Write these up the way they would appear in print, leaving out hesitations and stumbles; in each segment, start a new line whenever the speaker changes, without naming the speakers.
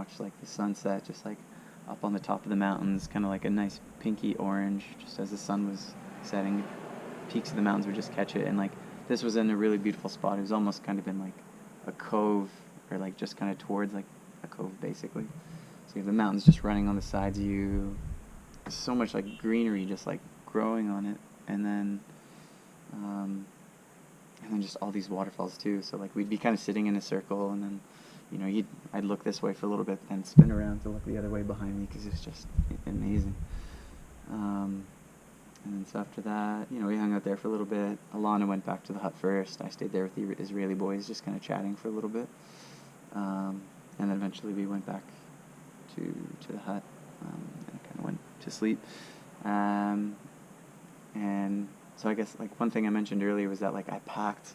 watch like the sunset just like up on the top of the mountains, kind of like a nice pinky orange, just as the sun was setting. Peaks of the mountains would just catch it, and like this was in a really beautiful spot. It was almost kind of in like a cove, or like just kind of towards like a cove basically. So you have the mountains just running on the sides of you. So much like greenery just like growing on it, and then just all these waterfalls too. So like we'd be kind of sitting in a circle, and then I'd look this way for a little bit, then spin around to look the other way behind me because it's just amazing. And then so after that, we hung out there for a little bit. Alana went back to the hut first. I stayed there with the Israeli boys, just kind of chatting for a little bit. And then eventually we went back to the hut and kind of went to sleep. And so I guess like one thing I mentioned earlier was that like I packed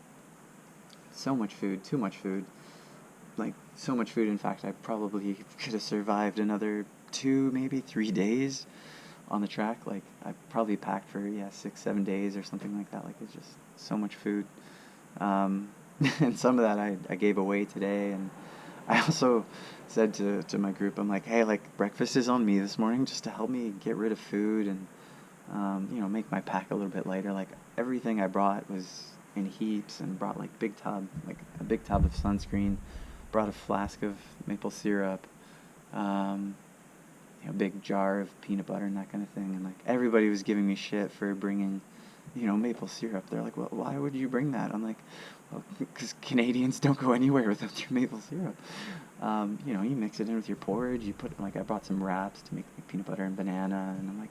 so much food, too much food. Like so much food, in fact, I probably could have survived another 2, maybe 3 days on the track. Like I probably packed for 6-7 days or something like that. Like it's just so much food. And some of that I gave away today. And I also said to my group, I'm like, hey, like breakfast is on me this morning just to help me get rid of food and make my pack a little bit lighter. Like everything I brought was in heaps, and brought like a big tub of sunscreen, brought a flask of maple syrup, a big jar of peanut butter and that kind of thing. And like everybody was giving me shit for bringing maple syrup. They're like, well, why would you bring that? I'm like, well, because Canadians don't go anywhere without their maple syrup. You mix it in with your porridge. You put, like, I brought some wraps to make like peanut butter and banana, and I'm like,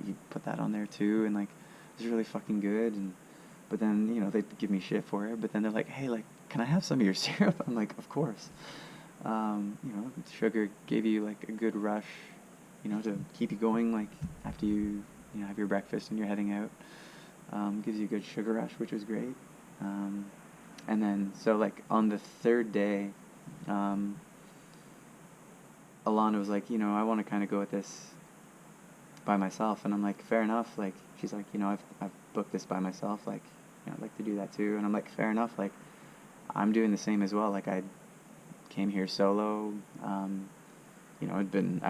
you put that on there too, and like it was really fucking good. And but then they'd give me shit for it, but then they're like, hey, like, can I have some of your syrup? I'm like, of course. Sugar gave you like a good rush, to keep you going, like after you have your breakfast and you're heading out. Gives you a good sugar rush, which was great. And then so like on the third day, Alana was like, I want to kind of go with this by myself, and I'm like, fair enough. Like she's like, I've booked this by myself, like I'd like to do that too. And I'm like, fair enough, like I'm doing the same as well. Like I came here solo. I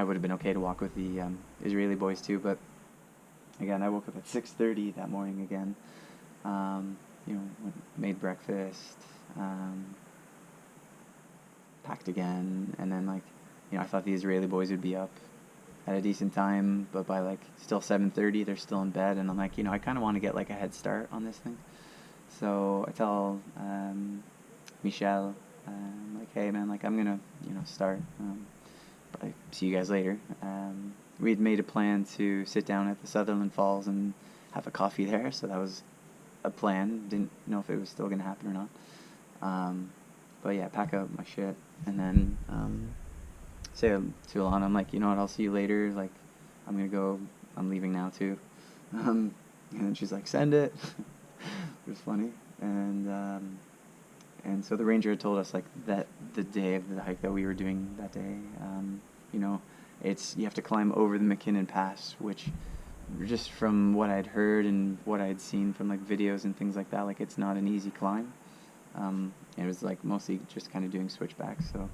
would have been okay to walk with the Israeli boys too, but again, I woke up at 6:30 that morning again. Made breakfast, packed again, and then like I thought the Israeli boys would be up at a decent time, but by like still 7:30 they're still in bed, and I'm like, I kind of want to get like a head start on this thing. So I tell Michelle, like, hey man, like I'm gonna start, but I see you guys later. We had made a plan to sit down at the Sutherland Falls and have a coffee there, so that was a plan. Didn't know if it was still gonna happen or not. But yeah, pack up my shit, and then say to Alana, I'm like, what, I'll see you later. Like, I'm leaving now too. And then she's like, send it. It was funny. And so the ranger had told us like that the day of the hike that we were doing that day, you have to climb over the McKinnon Pass, which just from what I'd heard and what I'd seen from like videos and things like that, like it's not an easy climb. It was like mostly just kind of doing switchbacks. So,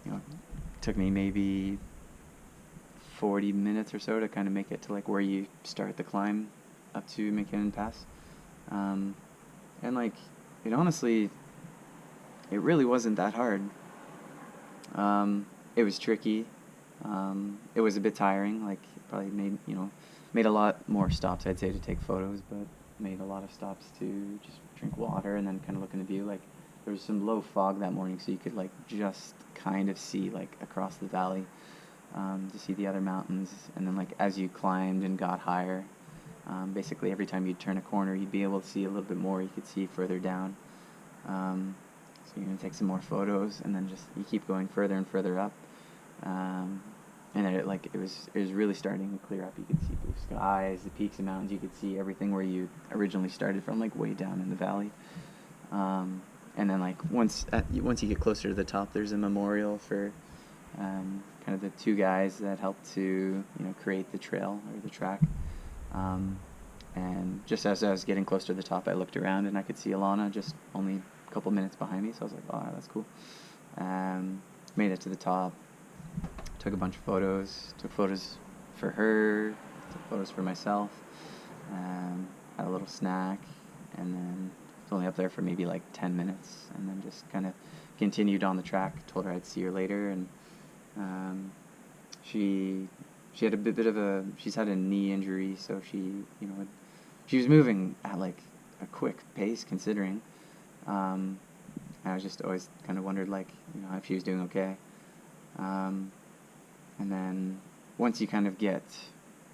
it took me maybe 40 minutes or so to kind of make it to like where you start the climb up to McKinnon Pass. And like, it honestly, it really wasn't that hard. It was tricky. It was a bit tiring. Like, probably made a lot more stops, I'd say, to take photos, but made a lot of stops to just drink water and then kind of look in the view. Like, there was some low fog that morning, so you could like just kind of see like across the valley, to see the other mountains. And then like as you climbed and got higher, basically every time you'd turn a corner, you'd be able to see a little bit more. You could see further down. So you're gonna take some more photos, and then just you keep going further and further up. And then it was really starting to clear up. You could see blue skies, the peaks and mountains. You could see everything where you originally started from, like way down in the valley. And then like once you get closer to the top, there's a memorial for kind of the two guys that helped to create the trail or the track. And just as I was getting closer to the top, I looked around and I could see Alana just only a couple minutes behind me. So I was like, oh, that's cool. made it to the top, took a bunch of photos, took photos for her, took photos for myself, had a little snack, and then was only up there for maybe like 10 minutes, and then just kind of continued on the track. Told her I'd see her later, and she had a bit of a, she's had a knee injury, so she was moving at like a quick pace considering. I was just always kind of wondered, like, if she was doing okay. And then once you kind of you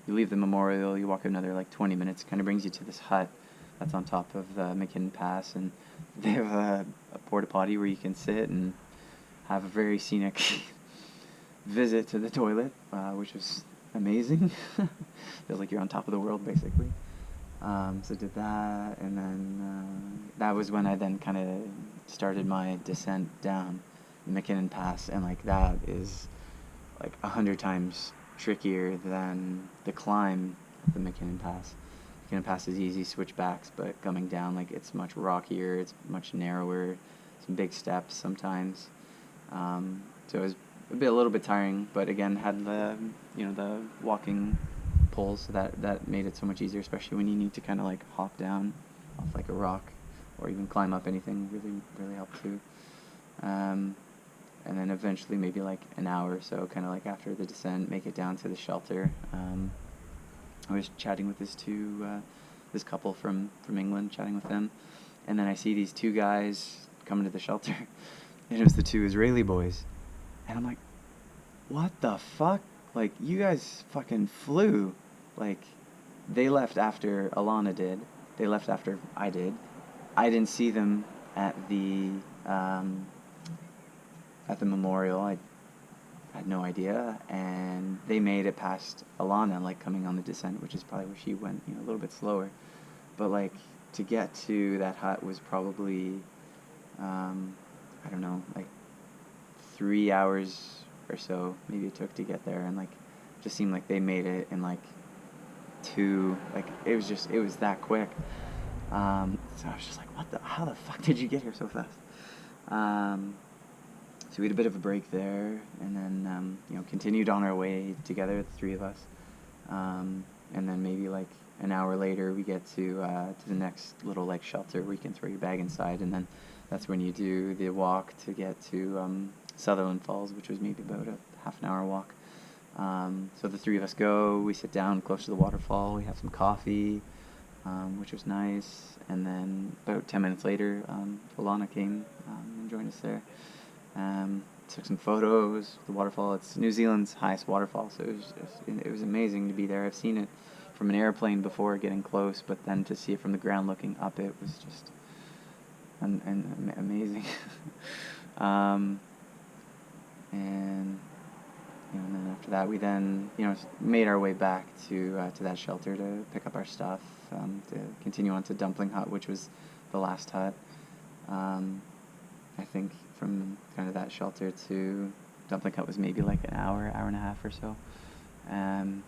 leave the memorial, you walk another like 20 minutes, kind of brings you to this hut that's on top of the McKinnon Pass, and they have a porta potty where you can sit and have a very scenic visit to the toilet, which was amazing. Feels like you're on top of the world, basically. So did that, and then that was when I then kind of started my descent down the McKinnon Pass, and like that is like 100 times trickier than the climb of the McKinnon Pass. McKinnon Pass is easy switchbacks, but coming down, like, it's much rockier, it's much narrower, some big steps sometimes. So it was a little bit tiring, but again, had the walking poles, so that made it so much easier, especially when you need to kind of like hop down off like a rock, or even climb up anything. Really helped too. And then eventually, maybe like an hour or so, kind of like after the descent, make it down to the shelter. I was chatting with this couple from England, chatting with them, and then I see these two guys coming to the shelter, and it was the two Israeli boys, and I'm like, what the fuck? Like, you guys fucking flew. Like, they left after Alana did. They left after I did. I didn't see them at the memorial. I had no idea, and they made it past Alana, like coming on the descent, which is probably where she went, a little bit slower. But like, to get to that hut was probably, I don't know, like 3 hours or so maybe it took to get there, and like, just seemed like they made it in like 2, like it was that quick. So I was just like, how the fuck did you get here so fast? So we had a bit of a break there, and then continued on our way together, the three of us. And then maybe like an hour later, we get to the next little like shelter where you can throw your bag inside, and then that's when you do the walk to get to Sutherland Falls, which was maybe about a half an hour walk. So the three of us go, we sit down close to the waterfall, we have some coffee, which was nice, and then about 10 minutes later, Alana came and joined us there. Took some photos of the waterfall. It's New Zealand's highest waterfall, so it was amazing to be there. I've seen it from an airplane before, getting close, but then to see it from the ground looking up, it was just amazing. And then after that, we then made our way back to that shelter to pick up our stuff, to continue on to Dumpling Hut, which was the last hut. I think from kind of that shelter to Dumpling Hut was maybe like an hour and a half or so. And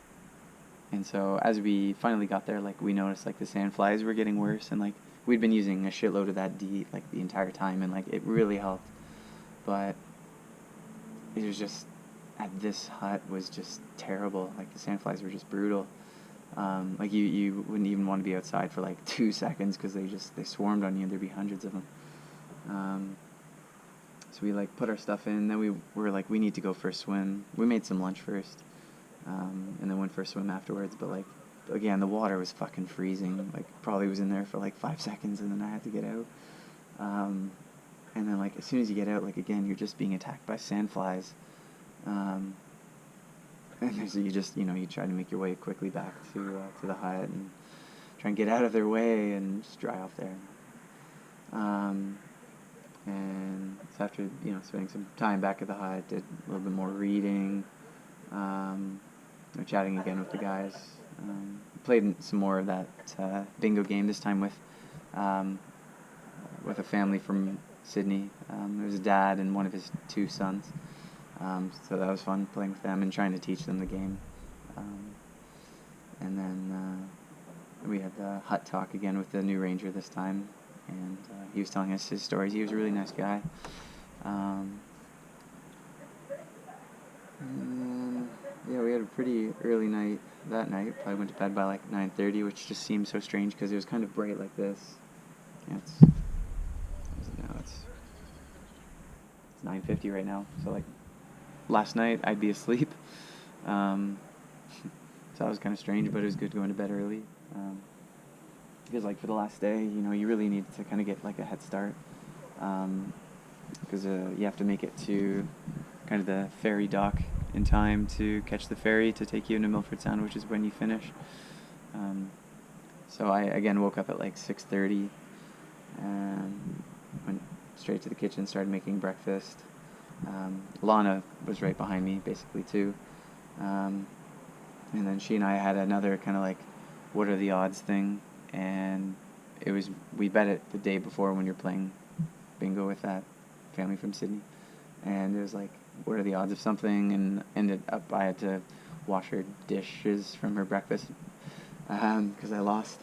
so as we finally got there, like, we noticed like the sandflies were getting worse, and like we'd been using a shitload of that DEET like the entire time, and like it really helped. But it was just, at this hut was just terrible. Like, the sandflies were just brutal. Like you wouldn't even want to be outside for like 2 seconds, because they swarmed on you. There'd be hundreds of them. So we like put our stuff in, then we were like, we need to go for a swim. We made some lunch first, and then went for a swim afterwards, but like, again, the water was fucking freezing. Like, probably was in there for like 5 seconds, and then I had to get out. And then like, as soon as you get out, like, again, you're just being attacked by sandflies. And so you just, you try to make your way quickly back to the hut and try and get out of their way and just dry off there. And so after, spending some time back at the hut, did a little bit more reading, chatting again with the guys. Played some more of that bingo game, this time with a family from Sydney. There was a dad and one of his 2 sons. So that was fun, playing with them and trying to teach them the game. And then we had the hut talk again with the new ranger this time, and he was telling us his stories. He was a really nice guy. pretty early night that night. Probably went to bed by like 9:30, which just seemed so strange because it was kind of bright like this. Yeah, what is it now? It's 9:50 right now. So like last night I'd be asleep. So that was kind of strange, but it was good going to bed early. Because like for the last day, you really need to kind of get like a head start. Because you have to make it to kind of the ferry dock in time to catch the ferry to take you into Milford Sound, which is when you finish. So I again woke up at like 6:30 and went straight to the kitchen, started making breakfast. Lana was right behind me basically too. And then she and I had another kind of like what are the odds thing, and we bet it the day before when you're playing bingo with that family from Sydney, and it was like what are the odds of something, and ended up I had to wash her dishes from her breakfast because I lost.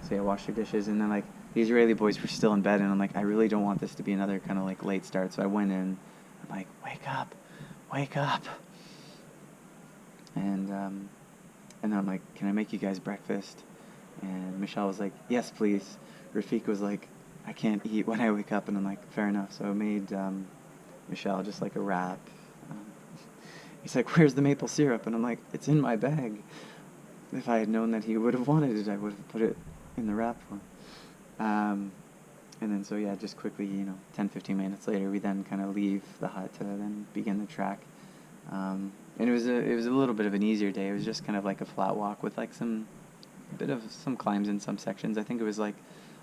So I washed her dishes, and then like the Israeli boys were still in bed, and I'm like I really don't want this to be another kind of like late start, so I went in. I'm like wake up, and then I'm like, can I make you guys breakfast? And Michelle was like, yes, please. Rafik was like, I can't eat when I wake up. And I'm like, fair enough. So I made Michelle just like a wrap. He's like, where's the maple syrup? And I'm like, it's in my bag. If I had known that he would have wanted it, I would have put it in the wrap for him. And then so yeah, just quickly, 10-15 minutes later, we then kind of leave the hut to then begin the track. And it was a little bit of an easier day. It was just kind of like a flat walk with like some climbs in some sections. I think it was like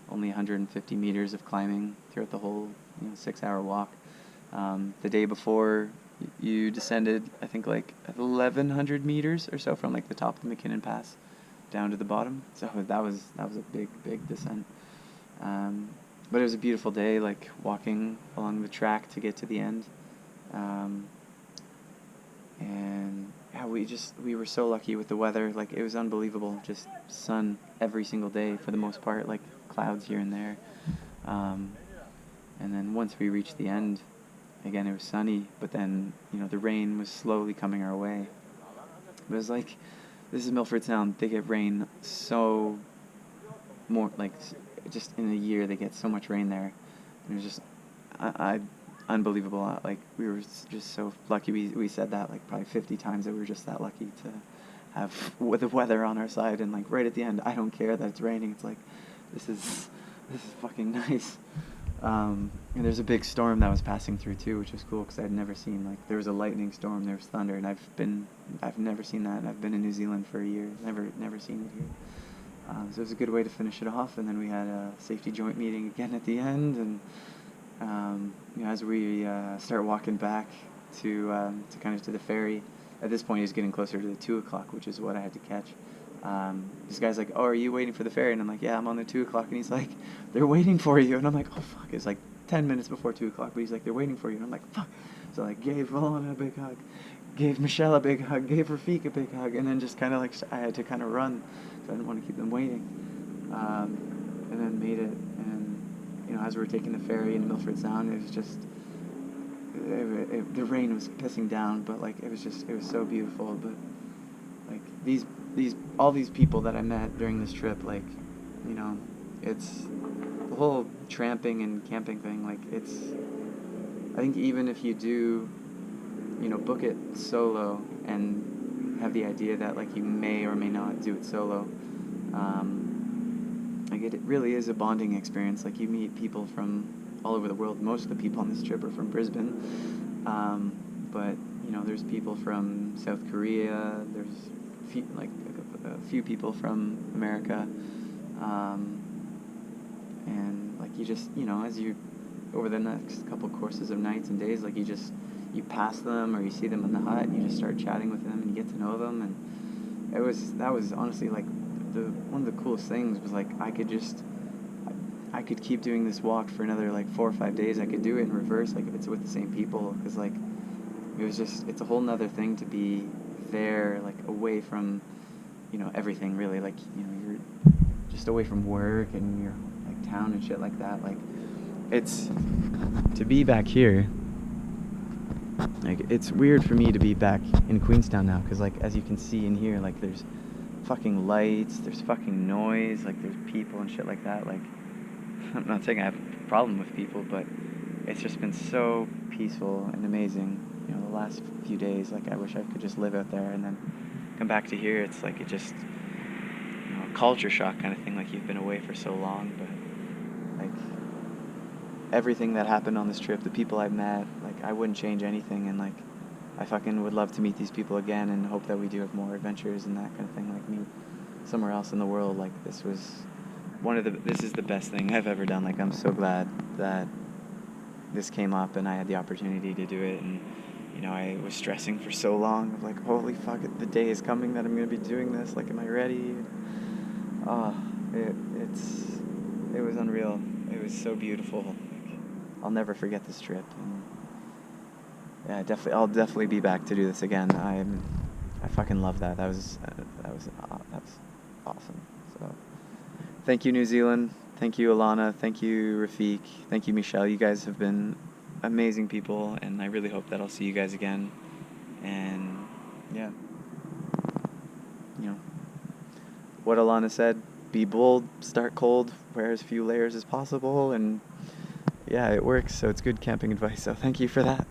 only 150 meters of climbing throughout the whole 6-hour walk. The day before, you descended I think like 1,100 meters or so from like the top of the McKinnon Pass down to the bottom. So that was a big descent. But it was a beautiful day, like walking along the track to get to the end. And yeah, we were so lucky with the weather. Like it was unbelievable. Just sun every single day for the most part, like clouds here and there. And then once we reached the end, again it was sunny, but then the rain was slowly coming our way. It was like, this is Milford Sound. They get rain so more like just in a year they get so much rain there. It was just unbelievable. Like we were just so lucky. We said that like probably 50 times that we were just that lucky to have the weather on our side, and like right at the end, I don't care that it's raining. It's like this is fucking nice. And there's a big storm that was passing through too, which was cool because I'd never seen, like, there was a lightning storm, there was thunder, and I've never seen that. And I've been in New Zealand for a year, never seen it here. So it was a good way to finish it off. And then we had a safety joint meeting again at the end, and as we start walking back to kind of to the ferry, at this point he's getting closer to the 2 o'clock, which is what I had to catch. This guy's like, oh, are you waiting for the ferry? And I'm like, yeah, I'm on the 2 o'clock. And he's like, they're waiting for you. And I'm like, oh, fuck. It's like 10 minutes before 2 o'clock. But he's like, they're waiting for you. And I'm like, fuck. So I gave Roland a big hug, gave Michelle a big hug, gave Rafik a big hug. And then just kind of like, I had to kind of run because I didn't want to keep them waiting. And then made it. And, as we were taking the ferry into Milford Sound, it was just, the rain was pissing down. But like, it was so beautiful. But like all these people that I met during this trip, like, it's the whole tramping and camping thing. Like, I think even if you do, book it solo and have the idea that like you may or may not do it solo, like it really is a bonding experience. Like you meet people from all over the world. Most of the people on this trip are from Brisbane, but there's people from South Korea. There's a few people from America, and like you just as you over the next couple courses of nights and days, like you pass them or you see them in the hut and you just start chatting with them and you get to know them. And that was honestly like one of the coolest things was like I could keep doing this walk for another like 4 or 5 days. I could do it in reverse, like if it's with the same people, because like it's a whole nother thing to be there, like away from everything really, like you're just away from work and your like town and shit like that. Like it's to be back here Like, it's weird for me to be back in Queenstown now, because, like, as you can see in here, like, there's fucking lights, there's fucking noise, like, there's people and shit like that. Like, I'm not saying I have a problem with people, but it's just been so peaceful and amazing. You know, the last few days, like, I wish I could just live out there and then come back to here. It's like, it just, you know, a culture shock kind of thing, like, you've been away for so long, but, like, everything that happened on this trip, the people I met, like, I wouldn't change anything, and, like, I fucking would love to meet these people again and hope that we do have more adventures and that kind of thing, like, meet somewhere else in the world. Like, this is the best thing I've ever done. Like, I'm so glad that this came up and I had the opportunity to do it. And, you know, I was stressing for so long of, like, holy fuck, the day is coming that I'm going to be doing this. Like, am I ready? It was unreal. It was so beautiful. Like, I'll never forget this trip. And yeah, I'll definitely be back to do this again. I fucking love that. That was awesome. So, thank you, New Zealand. Thank you, Alana. Thank you, Rafiq. Thank you, Michelle. You guys have been amazing people, and I really hope that I'll see you guys again. And yeah, you know, what Alana said: be bold, start cold, wear as few layers as possible, and yeah, it works. So it's good camping advice. So thank you for that.